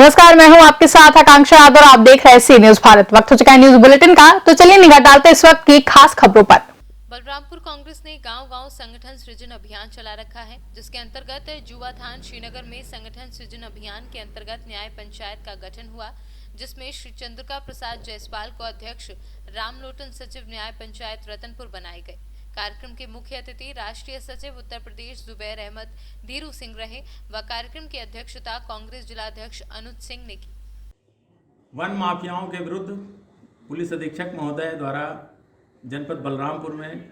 नमस्कार, मैं हूं आपके साथ आकांक्षा यादव और आप देख रहे हैं सी न्यूज भारत। वक्त हो चुका है न्यूज बुलेटिन का, तो चलिए निगाह डालते हैं इस वक्त की खास खबरों पर। बलरामपुर कांग्रेस ने गांव-गांव संगठन सृजन अभियान चला रखा है, जिसके अंतर्गत जुवाथान श्रीनगर में संगठन सृजन अभियान के अंतर्गत न्याय पंचायत का गठन हुआ, जिसमें श्री चंद्रिका प्रसाद जायसवाल को अध्यक्ष, रामलोटन सचिव न्याय पंचायत रतनपुर बनाए गए। कार्यक्रम के मुख्य अतिथि राष्ट्रीय सचिव उत्तर प्रदेश जुबैर अहमद धीरू सिंह रहे व कार्यक्रम की अध्यक्षता कांग्रेस जिलाध्यक्ष अनुज सिंह ने की। वन माफियाओं के विरुद्ध पुलिस अधीक्षक महोदय द्वारा जनपद बलरामपुर में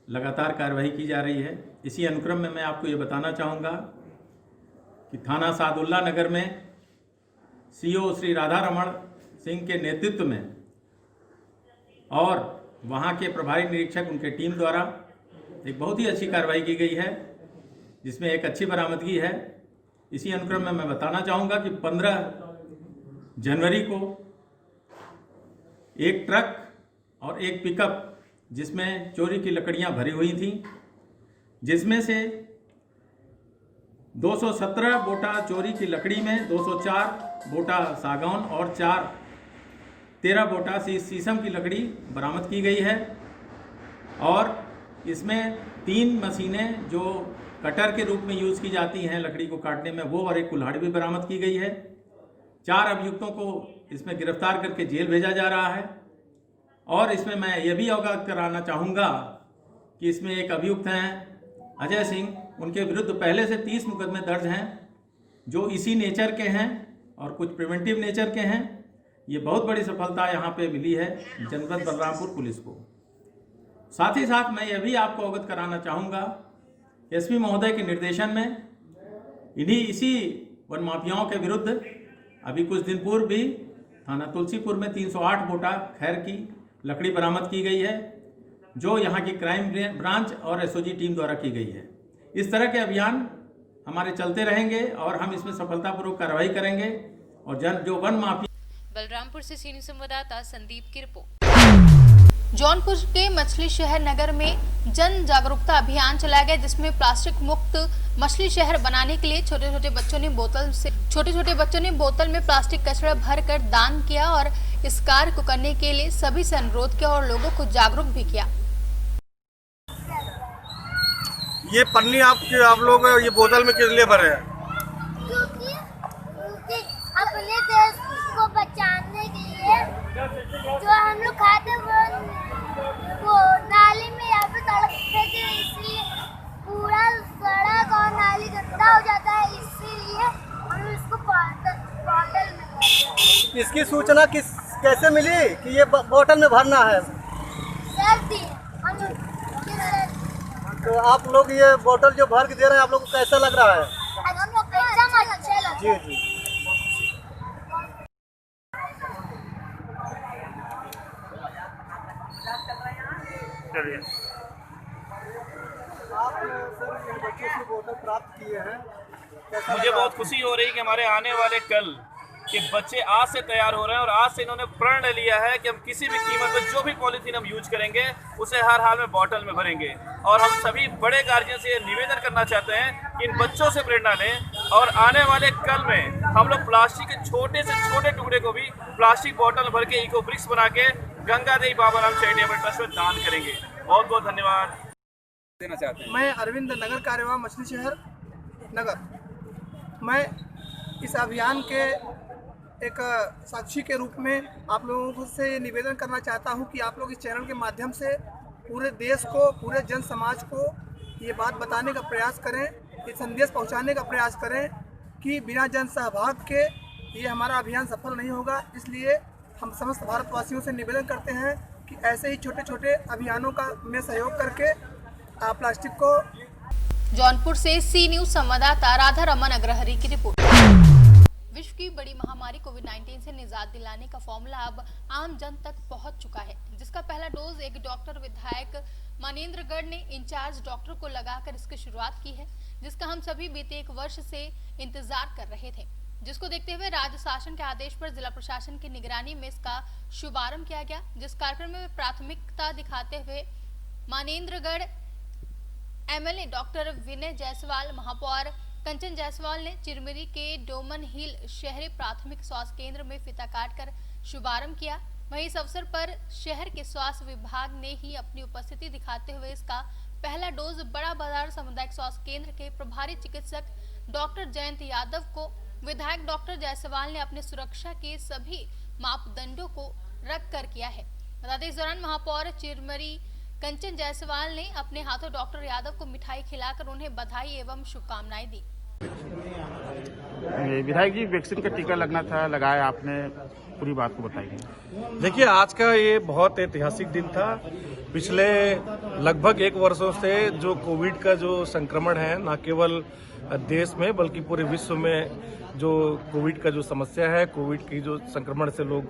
लगातार कार्रवाई की जा रही है। इसी अनुक्रम में मैं आपको ये बताना चाहूँगा कि थाना सादुल्ला नगर में सीओ श्री राधा रमण सिंह के नेतृत्व में और वहाँ के प्रभारी निरीक्षक उनके टीम द्वारा एक बहुत ही अच्छी कार्रवाई की गई है, जिसमें एक अच्छी बरामदगी है। इसी अनुक्रम में मैं बताना चाहूँगा कि 15 जनवरी को एक ट्रक और एक पिकअप जिसमें चोरी की लकड़ियां भरी हुई थीं, जिसमें से 217 बोटा चोरी की लकड़ी में 204 बोटा सागौन और 13 बोटा शीशम की लकड़ी बरामद की गई है। और इसमें 3 मशीनें जो कटर के रूप में यूज़ की जाती हैं लकड़ी को काटने में, वो और एक कुल्हाड़ी भी बरामद की गई है। 4 अभियुक्तों को इसमें गिरफ्तार करके जेल भेजा जा रहा है। और इसमें मैं ये भी अवगत कराना चाहूँगा कि इसमें एक अभियुक्त हैं अजय सिंह, उनके विरुद्ध पहले से 30 मुकदमे दर्ज हैं, जो इसी नेचर के हैं और कुछ प्रिवेंटिव नेचर के हैं। ये बहुत बड़ी सफलता यहाँ पे मिली है जनपद बलरामपुर पुलिस को। साथ ही साथ मैं ये भी आपको अवगत कराना चाहूँगा, एसपी महोदय के निर्देशन में इसी वन माफियाओं के विरुद्ध अभी कुछ दिन पूर्व भी थाना तुलसीपुर में 308 बोटा खैर की लकड़ी बरामद की गई है, जो यहाँ की क्राइम ब्रांच और एसओजी टीम द्वारा की गई है। इस तरह के अभियान हमारे चलते रहेंगे और हम इसमें सफलतापूर्वक कार्रवाई करेंगे। और जो वन माफिया। बलरामपुर से सीनियर संवाददाता संदीप की रिपोर्ट। जौनपुर के मछली शहर नगर में जन जागरूकता अभियान चलाया गया, जिसमें प्लास्टिक मुक्त मछली शहर बनाने के लिए छोटे छोटे बच्चों ने बोतल में प्लास्टिक कचरा भर कर दान किया और इस कार्य को करने के लिए सभी से अनुरोध किया और लोगों को जागरूक भी किया। ये पन्नी आप लोग ये बोतल में किस लिए भरे हैं? क्योंकि अपने देश को बचाने के लिए जो हम लोग खाते वो नाली में या फिर सड़क फेंकते हैं, इसलिए पूरा सड़क और नाली गंदा हो जाता है, इसीलिए हम इसको बॉटल में। इसकी सूचना कैसे मिली कि ये बोतल में भरना है? सर दी हम। तो आप लोग ये बोतल जो भर के दे रहे हैं, आप लोग को कैसा लग रहा है? हम लोग को एकदम अच्छा लगा। जी जी। चलिए, आपने सर इन बच्चों से बोतल प्राप्त किए हैं, मुझे बहुत खुशी हो रही है कि हमारे आने वाले कल के बच्चे आज से तैयार हो रहे हैं और आज से इन्होंने प्रण लिया है कि हम किसी भी कीमत पर जो भी पॉलीथीन हम यूज करेंगे उसे हर हाल में बॉटल में भरेंगे। और हम सभी बड़े गार्जियन से निवेदन करना चाहते हैं कि इन बच्चों से प्रेरणा लें और आने वाले कल में हम लोग प्लास्टिक के छोटे से छोटे टुकड़े को भी प्लास्टिक बॉटल भर के इको ब्रिक्स बना के गंगा देवी बाबा राम चैरिटेबल ट्रस्ट में दान करेंगे। बहुत बहुत धन्यवाद देना चाहते हैं। मैं अरविंद नगर कार्यवाह मछली शहर नगर। मैं इस अभियान के एक साक्षी के रूप में आप लोगों से निवेदन करना चाहता हूं कि आप लोग इस चैनल के माध्यम से पूरे देश को, पूरे जन समाज को ये बात बताने का प्रयास करें, ये संदेश पहुंचाने का प्रयास करें कि बिना जन सहभाग के ये हमारा अभियान सफल नहीं होगा। इसलिए हम समस्त भारतवासियों से निवेदन करते हैं कि ऐसे ही छोटे छोटे अभियानों का में सहयोग करके प्लास्टिक को। जौनपुर से सी न्यूज संवाददाता राधा रमन अग्रहरी की रिपोर्ट। विश्व की बड़ी महामारी कोविड-19 से निजात दिलाने का फॉर्मूला अब आम जन तक पहुंच चुका है, जिसका पहला डोज एक डॉक्टर विधायक मानेंद्रगढ़ ने इंचार्ज डॉक्टर को लगाकर इसकी शुरुआत की है, जिसका हम सभी बीते 1 वर्ष से इंतजार कर रहे थे, जिसको देखते हुए राज्य शासन के आदेश पर जिला प्रशासन की निगरानी में इसका शुभारंभ किया गया। जिस कार्यक्रम में प्राथमिकता दिखाते हुए मानेंद्रगढ़ एमएलए डॉक्टर विनय जायसवाल, महापौर कंचन जायसवाल ने चिरमिरी के डोमन हिल शहरी प्राथमिक स्वास्थ्य केंद्र में फीता काटकर शुभारंभ किया। वहीं इस अवसर पर शहर के स्वास्थ्य विभाग ने ही अपनी उपस्थिति दिखाते हुए इसका पहला डोज बड़ा बाजार सामुदायिक स्वास्थ्य केंद्र के प्रभारी चिकित्सक डॉक्टर जयंत यादव को विधायक डॉक्टर जायसवाल ने अपने सुरक्षा के सभी मापदंडों को रख कर किया है। बता दें, इस दौरान महापौर चिरमिरी कंचन जायसवाल ने अपने हाथों डॉक्टर यादव को मिठाई खिलाकर उन्हें बधाई एवं शुभकामनाएं दी। विधायक जी, वैक्सीन का टीका लगना था, लगाया आपने, पूरी बात को बताइए। देखिए, आज का ये बहुत ऐतिहासिक दिन था। पिछले लगभग 1 वर्षों से जो कोविड का जो संक्रमण है, न केवल देश में बल्कि पूरे विश्व में जो कोविड का जो समस्या है, कोविड की जो संक्रमण से लोग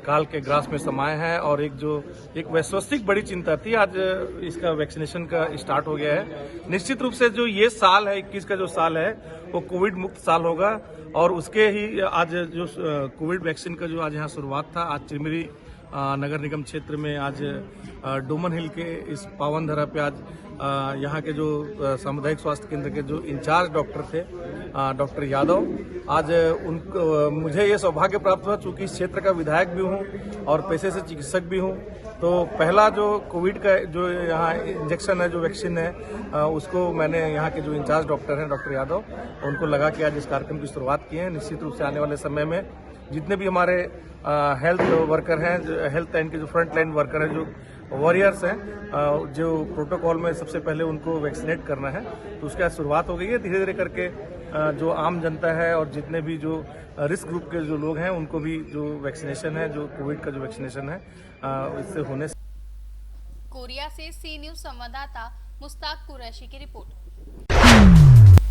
काल के ग्रास में समाये हैं और एक वैश्विक बड़ी चिंता थी। आज इसका वैक्सीनेशन का स्टार्ट हो गया है। निश्चित रूप से जो ये साल है, 21 का जो साल है, वो कोविड मुक्त साल होगा और उसके ही आज जो कोविड वैक्सीन का जो आज यहाँ शुरुआत था, आज चिरमिरी नगर निगम क्षेत्र में आज डोमन हिल के इस पावन धरा पे आज यहाँ के जो सामुदायिक स्वास्थ्य केंद्र के जो इंचार्ज डॉक्टर थे, डॉक्टर यादव, आज उनको मुझे ये सौभाग्य प्राप्त हुआ, चूंकि इस क्षेत्र का विधायक भी हूँ और पेशे से चिकित्सक भी हूँ, तो पहला जो कोविड का जो यहाँ इंजेक्शन है, जो वैक्सीन है, उसको मैंने यहाँ के जो इंचार्ज डॉक्टर हैं, डॉक्टर यादव, उनको लगा के आज इस कार्यक्रम की शुरुआत की है। निश्चित रूप से आने वाले समय में जितने भी हमारे हेल्थ वर्कर हैं, हेल्थ लाइन के जो फ्रंट लाइन वर्कर हैं, जो वॉरियर्स हैं, जो प्रोटोकॉल में सबसे पहले उनको वैक्सीनेट करना है, तो उसकी शुरुआत हो गई है। धीरे धीरे करके जो आम जनता है और जितने भी जो रिस्क ग्रुप के जो लोग हैं, उनको भी जो वैक्सीनेशन है, जो कोविड का जो वैक्सीनेशन है, इससे होने से। कोरिया से सी न्यूज संवाददाता मुस्ताक कुरैशी की रिपोर्ट।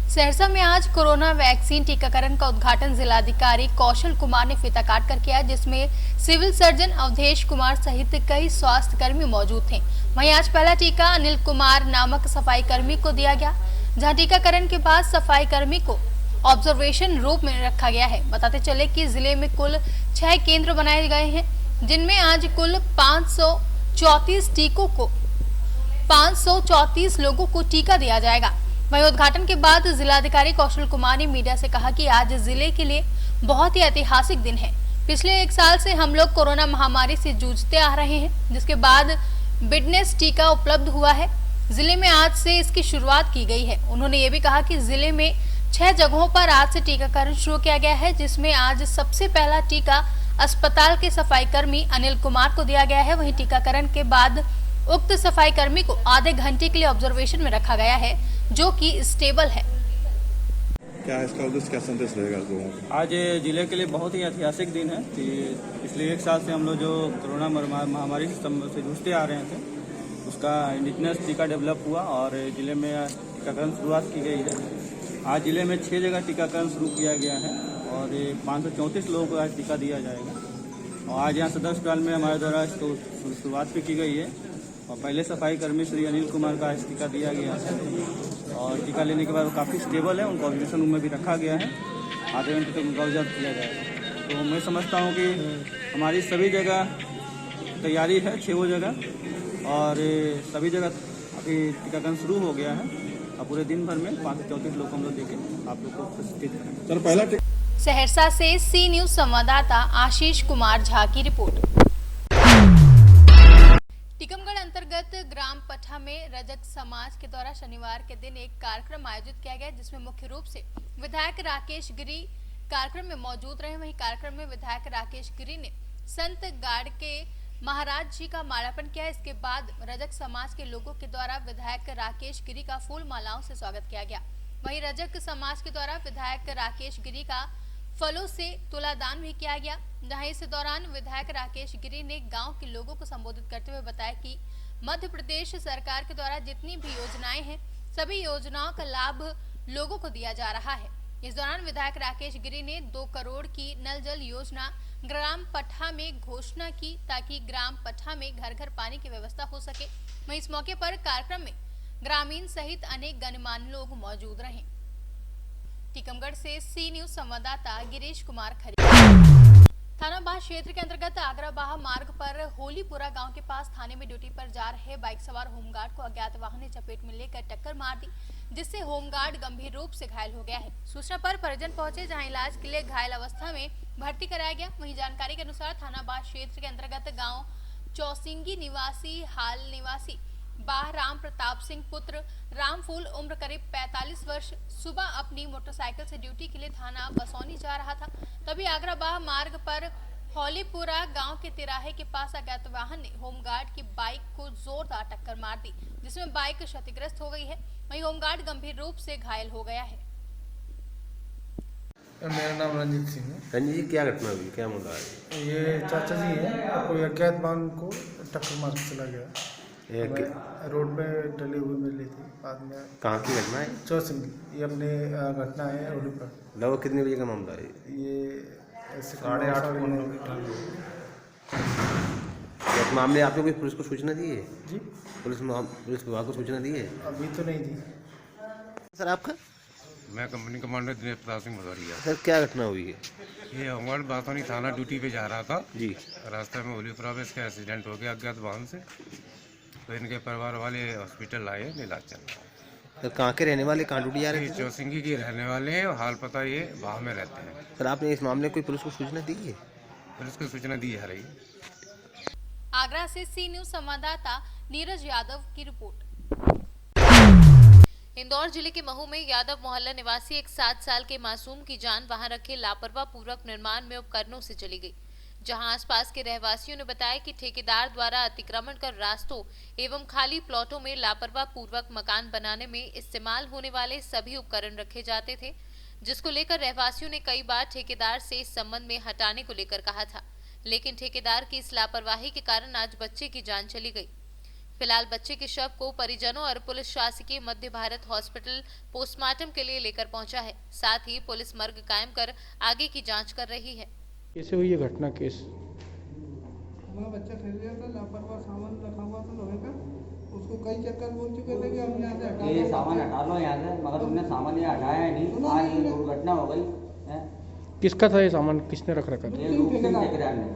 सहरसा में आज कोरोना वैक्सीन टीकाकरण का उद्घाटन जिलाधिकारी कौशल कुमार ने फीता काट कर किया, जिसमें सिविल सर्जन अवधेश कुमार सहित कई स्वास्थ्य कर्मी मौजूद थे। वहीं आज पहला टीका अनिल कुमार नामक सफाई कर्मी को दिया गया, जहां टीकाकरण के बाद सफाई कर्मी को ऑब्जर्वेशन रूप में रखा गया है। बताते चले कि जिले में कुल 6 केंद्र बनाए गए हैं, जिनमें आज कुल 534 लोगों को टीका दिया जाएगा। वहीं उद्घाटन के बाद जिलाधिकारी कौशल कुमार ने मीडिया से कहा कि आज जिले के लिए बहुत ही ऐतिहासिक दिन है। पिछले 1 साल से हम लोग कोरोना महामारी से जूझते आ रहे हैं, जिसके बाद बिडनेस टीका उपलब्ध हुआ है। जिले में आज से इसकी शुरुआत की गई है। उन्होंने ये भी कहा कि जिले में 6 जगहों पर आज से टीकाकरण शुरू किया गया है, जिसमें आज सबसे पहला टीका अस्पताल के सफाई कर्मी अनिल कुमार को दिया गया है। वहीं टीकाकरण के बाद उक्त सफाई कर्मी को आधे घंटे के लिए ऑब्जर्वेशन में रखा गया है, जो कि स्टेबल है। क्या इसका उद्देश्य, क्या संदेश रहेगा लोगों को? आज जिले के लिए बहुत ही ऐतिहासिक दिन है कि पिछले 1 साल से हम लोग जो कोरोना महामारी से जूझते आ रहे थे, उसका इंडिजिनस टीका डेवलप हुआ और जिले में टीकाकरण शुरुआत की गई है। आज जिले में 6 जगह टीकाकरण शुरू किया गया है और 534 लोगों को आज टीका दिया जाएगा। और आज यहाँ सदर अस्पताल में हमारे द्वारा इसको शुरुआत भी की गई है और पहले सफाई कर्मी श्री अनिल कुमार का आज टीका दिया गया है और टीका लेने के बाद वो काफ़ी स्टेबल है, उनको ऑब्जर्वेशन रूम में भी रखा गया है। आधे घंटे तक उनका ऑब्जर्व किया जाएगा। तो मैं समझता हूँ कि हमारी सभी जगह तैयारी है, 6 जगह, और सभी जगह अभी टीकाकरण शुरू हो गया है और पूरे दिन भर में 534 लोग हम लोग देके आप लोग को प्रस्तुत करेंगे। चलो पहला सहरसा से सी न्यूज संवाददाता आशीष कुमार झा की रिपोर्ट। टीकमगढ़ अंतर्गत ग्राम पठा में रजक समाज के द्वारा शनिवार के दिन एक कार्यक्रम आयोजित किया गया, जिसमें मुख्य रूप से विधायक राकेश गिरी कार्यक्रम में मौजूद रहे। वहीं कार्यक्रम में विधायक राकेश गिरी ने संत गाड़ के महाराज जी का मालार्पण किया। इसके बाद रजक समाज के लोगों के द्वारा विधायक राकेश गिरी का फूल मालाओं से स्वागत किया गया। वहीं रजक समाज के द्वारा विधायक राकेश गिरी का फलों से तुलादान भी किया गया, जहां इस दौरान विधायक राकेश गिरी ने गांव के लोगों को संबोधित करते हुए बताया कि मध्य प्रदेश सरकार के द्वारा जितनी भी योजनाएं हैं, सभी योजनाओं का लाभ लोगों को दिया जा रहा है। इस दौरान विधायक राकेश गिरी ने 2 करोड़ की नल जल योजना ग्राम पठा में घोषणा की, ताकि ग्राम पठा में घर घर पानी की व्यवस्था हो सके। वहीं इस मौके पर कार्यक्रम में ग्रामीण सहित अनेक गणमान्य लोग मौजूद रहे। टीकमगढ़ से सी न्यूज संवाददाता गिरीश कुमार खरी। थानाबाद क्षेत्र के अंतर्गत आगराबाह मार्ग पर होलीपुरा गांव के पास थाने में ड्यूटी पर जा रहे बाइक सवार होमगार्ड को अज्ञात वाहन ने चपेट में लेकर टक्कर मार दी, जिससे होमगार्ड गंभीर रूप से घायल हो गया है। सूचना पर परिजन पहुंचे, जहां इलाज के लिए घायल अवस्था में भर्ती कराया गया। वहीं जानकारी के अनुसार थानाबाद क्षेत्र के अंतर्गत गांव चौसिंगी निवासी हाल निवासी बाह राम प्रताप सिंह पुत्र रामफूल उम्र करीब 45 वर्ष सुबह अपनी मोटरसाइकिल से ड्यूटी के लिए थाना बसौनी जा रहा था। तभी आगरा बाह मार्ग पर हौलीपुरा गांव के तिराहे के पास अज्ञात वाहन ने होमगार्ड की बाइक को जोरदार टक्कर मार दी, जिसमें बाइक क्षतिग्रस्त हो गई है। वहीं होमगार्ड गंभीर रूप से घायल हो गया है। मेरा नाम रंजीत सिंह है। रंजीत जी, क्या घटना हुई, क्या मामला है? ये चाचा जी है, कोई अज्ञात वाहन को टक्कर मार के चला गया। रोड पे डले हुए मिली थी, बाद में। कहाँ की घटना है? चौसिंगी, ये अपने घटना है रोड पर। लगभग कितने बजे का मामला है? ये ऐसे 8:30 इस मामले आपने कोई पुलिस को सूचना दी है? जी, पुलिस विभाग को सूचना दी है? अभी तो नहीं दी। सर आपका? मैं company commander Dinesh Pratap Singh Bhadauria. Sir क्या घटना हुई है? ये होमगार्ड बासानी थाना ड्यूटी पे जा रहा था जी। रास्ते में होलीपुरा में इसका एक्सीडेंट हो गया अज्ञात वाहन से, तो इनके परिवार वाले हॉस्पिटल आए, इलाज चल रहा है। सर कहाँ के रहने वाले, कहाँ ड्यूटी जा रहे थे? चौसिंगी के रहने वाले हैं और हाल पता ये बाह में रहते हैं। सर आपने इस मामले में कोई पुलिस को सूचना दी है? पुलिस को सूचना दी जा रही है। आगरा से सी न्यूज संवाददाता नीरज यादव की रिपोर्ट। इंदौर जिले के महू में यादव मोहल्ला निवासी एक 7 साल के मासूम की जान वहां रखे लापरवाह पूर्वक निर्माण में उपकरणों से चली गई, जहां आसपास के रहवासियों ने बताया कि ठेकेदार द्वारा अतिक्रमण कर रास्तों एवं खाली प्लॉटों में लापरवाह पूर्वक मकान बनाने में इस्तेमाल होने वाले सभी उपकरण रखे जाते थे, जिसको लेकर रहवासियों ने कई बार ठेकेदार से इस संबंध में हटाने को लेकर कहा था, लेकिन ठेकेदार की इस लापरवाही के कारण आज बच्चे की जान चली गई। फिलहाल बच्चे के शव को परिजनों और पुलिस शासकीय मध्य भारत हॉस्पिटल पोस्टमार्टम के लिए लेकर पहुंचा है। साथ ही पुलिस मर्ग कायम कर आगे की जांच कर रही है। कैसे हुई ये घटना? केस हमारा बच्चा खेल रहा था, लापरवाह सामान रखा हुआ था लोहे का, उसको कई चक्कर बोल चुके थे कि हम यहाँ से हटा ये सामान हटा लो यहाँ से, मगर उन्होंने सामान ये हटाया नहीं। आज ये दुर्घटना हो गई है। किसका था ये सामान, किसने रख रखा था? ठेकेदार ने।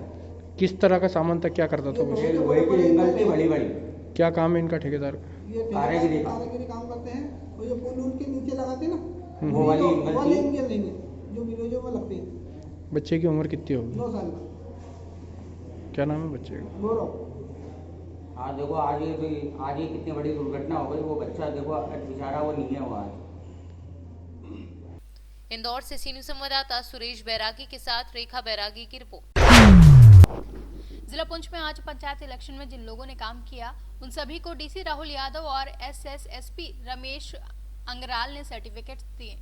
किस तरह का सामान था, क्या करता था वो? लोहे की एंगल थी बड़ी बड़ी। क्या काम है इनका ठेकेदार का? कारीगरी काम करते हैं, और जो पुल उनके नीचे लगाते ना, वो वाली एंगल लेंगे जो विलेजों में लगते हैं। बच्चे की उम्र कितनी होगी? 9 साल का। क्या नाम है बच्चे का? गौरव। आज देखो, आज ये कितनी बड़ी दुर्घटना हो गई। वो बच्चा देखो बेचारा वो नहीं है वो आज। इंदौर से सी न्यूज संवाददाता सुरेश बैरागी के साथ रेखा बैरागी की रिपोर्ट। जिला पुंछ में आज पंचायत इलेक्शन में जिन लोगों ने काम किया, उन सभी को डीसी राहुल यादव और एसएसएसपी रमेश अंगराल ने सर्टिफिकेट दिए।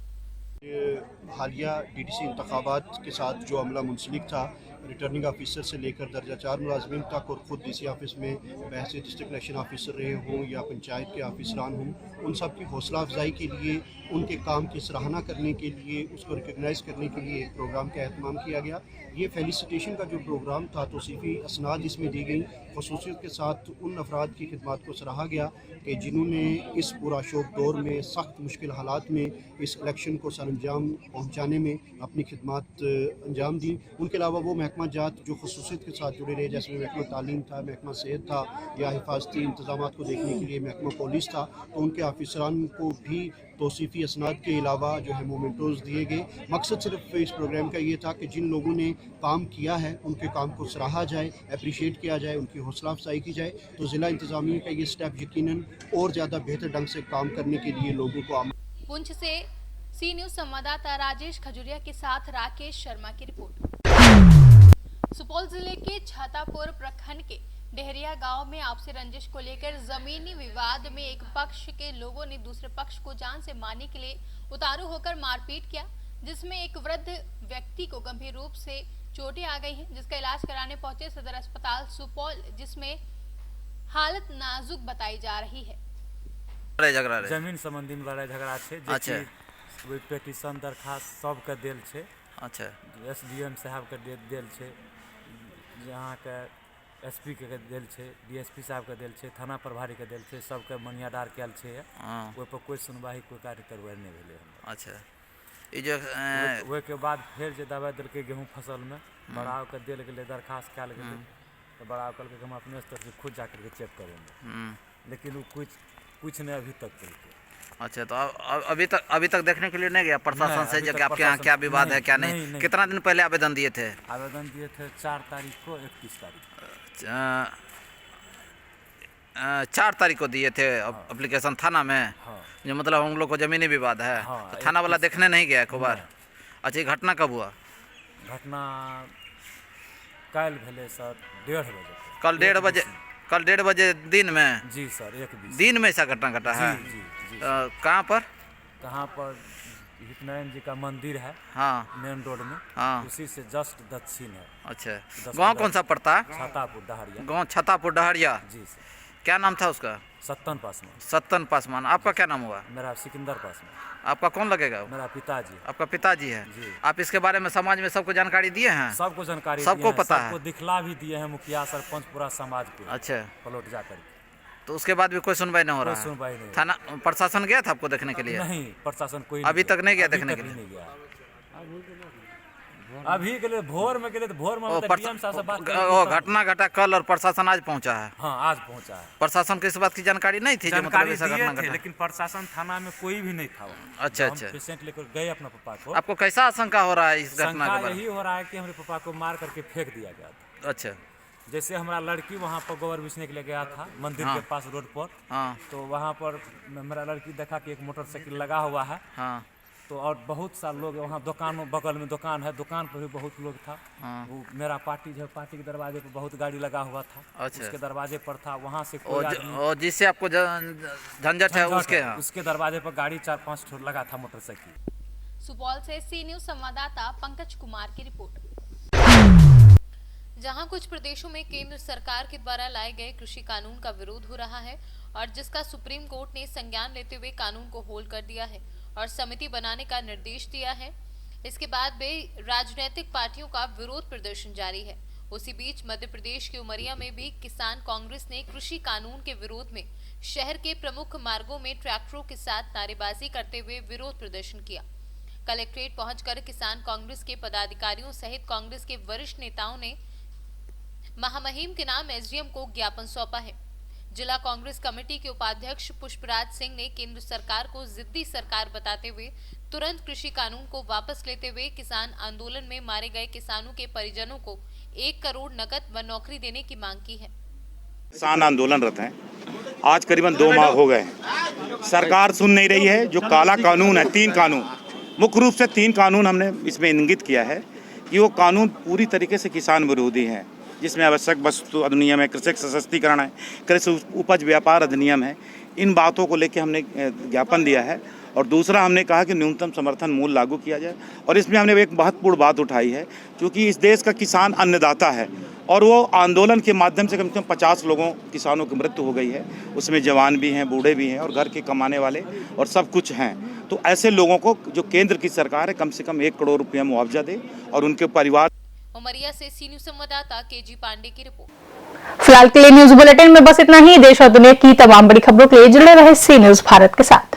हालिया डीडीसी इंतखाबात के साथ जो अमला मुंसलिक था, रिटर्निंग ऑफिसर से लेकर दर्जा 4 मुलाजमीन तक, और ख़ुद डीसी ऑफिस में बहसी डिस्ट्रिक्ट इलेक्शन ऑफिसर रहे हों या पंचायत के ऑफिसरान हों, उन सब की हौसला अफजाई के लिए, उनके काम की सराहना करने के लिए, उसको रिकगनाइज़ करने के लिए एक प्रोग्राम का एहतमाम किया गया। ये फेलिसिटेशन का जो प्रोग्राम था, तौसीफ़ी असनाद इसमें दी गई। ख़ुसूसियत के साथ उन अफराद की खिदमत को सराहा गया कि जिन्होंने इस पूरा शोक दौर में, सख्त मुश्किल हालात में इस इलेक्शन को सरअंजाम पहुँचाने में अपनी खिदमत अंजाम दी। उनके अलावा वो महकमा जात जो ख़ुसूसियत के साथ जुड़े रहे, जैसे महकमा तालीम था, महकमा सेहत था, या हिफाजती इंतजाम को देखने के लिए महकमा पुलिस था, तो उनके ऑफिसरान को भी तौसीफ़ी असनाद के अलावा जो है मोमेंटोज़ दिए गए। मकसद सिर्फ इस प्रोग्राम का ये था कि जिन लोगों ने काम किया है उनके काम को सराहा जाए, अप्रिशिएट किया जाए, उनकी हौसला अफजाई की जाए। तो ज़िला इंतज़ामिया का ये स्टेप यकीनन और ज़्यादा बेहतर ढंग से काम करने के लिए लोगों को पुंछ से सी न्यूज संवाददाता राजेश खजुरिया के साथ राकेश शर्मा की रिपोर्ट। सुपौल जिले के छातापुर प्रखंड के डेहरिया गांव में आपसी रंजिश को लेकर जमीनी विवाद में एक पक्ष के लोगों ने दूसरे पक्ष को जान से मारने के लिए उतारू होकर मारपीट किया, जिसमें एक वृद्ध व्यक्ति को गंभीर रूप से चोटें आ गई हैं, जिसका इलाज कराने पहुंचे सदर अस्पताल सुपौल, जिसमें हालत नाजुक बताई जा रही है। जमीन संबंधी वाला झगड़ा छे, अच्छा, कोई पेटिशन दरखास्त सब के देल छे। अच्छा, एसडीएम साहब के देल छे, यहाँ के एसपी के देल छे, डीएसपी साहब के देल छे, थाना प्रभारी के देल छे, सबके मनियादार कैल छे। ओइ पर कोई सुनवाई, कोई कार्यवाही नहीं भेले। अच्छा, ई जो ओइ के बाद फिर जे दबाई देलकै गेहूँ फसल में, बड़ाव के देल गेलै, दरखास्त कैल गेलै, तो बड़ाव कहलकै हम अपने स्तर से खुद जाकर के चेक करेंगे, लेकिन वो कुछ नहीं अभी तक केलकै। अच्छा, तो अभी तक देखने के लिए नहीं गया प्रशासन नहीं, से अभी कि तक आपके यहाँ क्या प्रशासन- विवाद है क्या नहीं, नहीं? नहीं। कितना दिन पहले आवेदन दिए थे? आवेदन दिए थे 4 तारीख को, 31 तारीख 4 तारीख को दिए थे एप्लीकेशन थाना में। जो मतलब हम लोग को जमीनी विवाद है, तो थाना वाला देखने नहीं गया एक बार? अच्छा, ये घटना कब हुआ? घटना कल भेले सर 1:30 बजे। कल 1:30 बजे दिन में? जी सर, 1:20 दिन में ऐसा घटना घटा है? जी। कहाँ पर? कहाँ पर? हितनारायण जी का मंदिर है, हाँ, मेन रोड में, हाँ, उसी से जस्ट दक्षिण है। अच्छा, गांव कौन सा पड़ता है? छतापुर डहरिया। गांव छतापुर डहरिया। जी सर। क्या नाम था उसका? सत्तन पासवान। सत्तन पासवान। आपका क्या नाम हुआ? मेरा सिकंदर पासवान। आपका कौन लगेगा? मेरा पिताजी। आपका पिताजी है? जी। आप इसके बारे में समाज में सबको जानकारी दिए हैं? सबको जानकारी सबको दिए हैं, पता है? सबको दिखला भी दिए हैं, मुखिया सरपंच पूरा समाज को। अच्छा, पलट जाकर। तो उसके बाद भी कोई सुनवाई नहीं हो रहा है? कोई सुनवाई नहीं। थाना प्रशासन गया था आपको देखने के लिए? नहीं, प्रशासन कोई अभी तक नहीं गया अभी देखने तक के लिए? नहीं गया। अभी के लिए भोर में गए तो भोर में डीएम साहब से बात घटना घटा कल और प्रशासन आज पहुंचा है? हाँ, आज पहुंचा है। प्रशासन को इस बात की जानकारी नहीं थी? जानकारी ऐसा दिए घटना थे, घटा? लेकिन प्रशासन थाना में कोई भी नहीं था वहाँ। अच्छा, हम अच्छा। पेशेंट लेकर गए अपने पापा को। आपको कैसा आशंका हो रहा है इस घटना शंका के बारे में? यही हो रहा है कि हमारे पापा को मार करके फेंक दिया गया था। अच्छा, जैसे हमारा लड़की वहाँ पर गोबर बेचने के लिए गया था मंदिर हाँ। के पास रोड पर, हाँ, तो वहाँ पर मेरा लड़की देखा कि एक मोटरसाइकिल लगा हुआ है, हाँ, तो और बहुत सा लोग वहाँ दुकानों बगल में दुकान है, दुकान पर भी बहुत लोग था। हाँ। वो मेरा पार्टी जो पार्टी के दरवाजे पर बहुत गाड़ी लगा हुआ था। अच्छा। उसके दरवाजे पर था, वहाँ से कोई आदमी और जिससे आपको झंझट है उसके यहाँ? उसके दरवाजे पर गाड़ी 4-5 ठो लगा था मोटरसाइकिल। सुपौल से सी न्यूज संवाददाता पंकज कुमार की रिपोर्ट। जहां कुछ प्रदेशों में केंद्र सरकार के द्वारा लाए गए कृषि कानून का विरोध हो रहा है और जिसका सुप्रीम कोर्ट ने संज्ञान लेते हुए कानून को होल्ड कर दिया है और समिति बनाने का निर्देश दिया है, इसके बाद भी राजनीतिक पार्टियों का विरोध प्रदर्शन जारी है। उसी बीच मध्य प्रदेश के उमरिया में भी किसान कांग्रेस ने कृषि कानून के विरोध में शहर के प्रमुख मार्गों में ट्रैक्टरों के साथ नारेबाजी करते हुए विरोध प्रदर्शन किया। कलेक्ट्रेट पहुंचकर किसान कांग्रेस के पदाधिकारियों सहित कांग्रेस के वरिष्ठ नेताओं ने महामहिम के नाम एसडीएम को ज्ञापन सौंपा है। जिला कांग्रेस कमेटी के उपाध्यक्ष पुष्पराज सिंह ने केंद्र सरकार को जिद्दी सरकार बताते हुए तुरंत कृषि कानून को वापस लेते हुए किसान आंदोलन में मारे गए किसानों के परिजनों को 1 करोड़ नकद व नौकरी देने की मांग की है। किसान आंदोलनरत हैं, आज करीबन 2 माह हो गए हैं। सरकार सुन नहीं रही है। जो काला कानून है, 3 कानून, मुख्य रूप से 3 कानून हमने इसमें इंगित किया है कि वो कानून पूरी तरीके से किसान विरोधी हैं, जिसमें आवश्यक वस्तु अधिनियम है, कृषक सशक्तिकरण है, कृषि उपज व्यापार अधिनियम है। इन बातों को लेकर हमने ज्ञापन दिया है। और दूसरा हमने कहा कि न्यूनतम समर्थन मूल्य लागू किया जाए। और इसमें हमने एक महत्वपूर्ण बात उठाई है, क्योंकि इस देश का किसान अन्नदाता है और वो आंदोलन के माध्यम से कम से कम 50 लोगों किसानों की मृत्यु हो गई है। उसमें जवान भी हैं, बूढ़े भी हैं और घर के कमाने वाले और सब कुछ हैं। तो ऐसे लोगों को जो केंद्र की सरकार है कम से कम 1 करोड़ रुपया मुआवजा दे और उनके परिवार। उमरिया से सी न्यूज संवाददाता केजी पांडे की रिपोर्ट। फिलहाल के लिए न्यूज बुलेटिन में बस इतना ही। देश और दुनिया की तमाम बड़ी खबरों के लिए जुड़े रहे सी न्यूज भारत के साथ।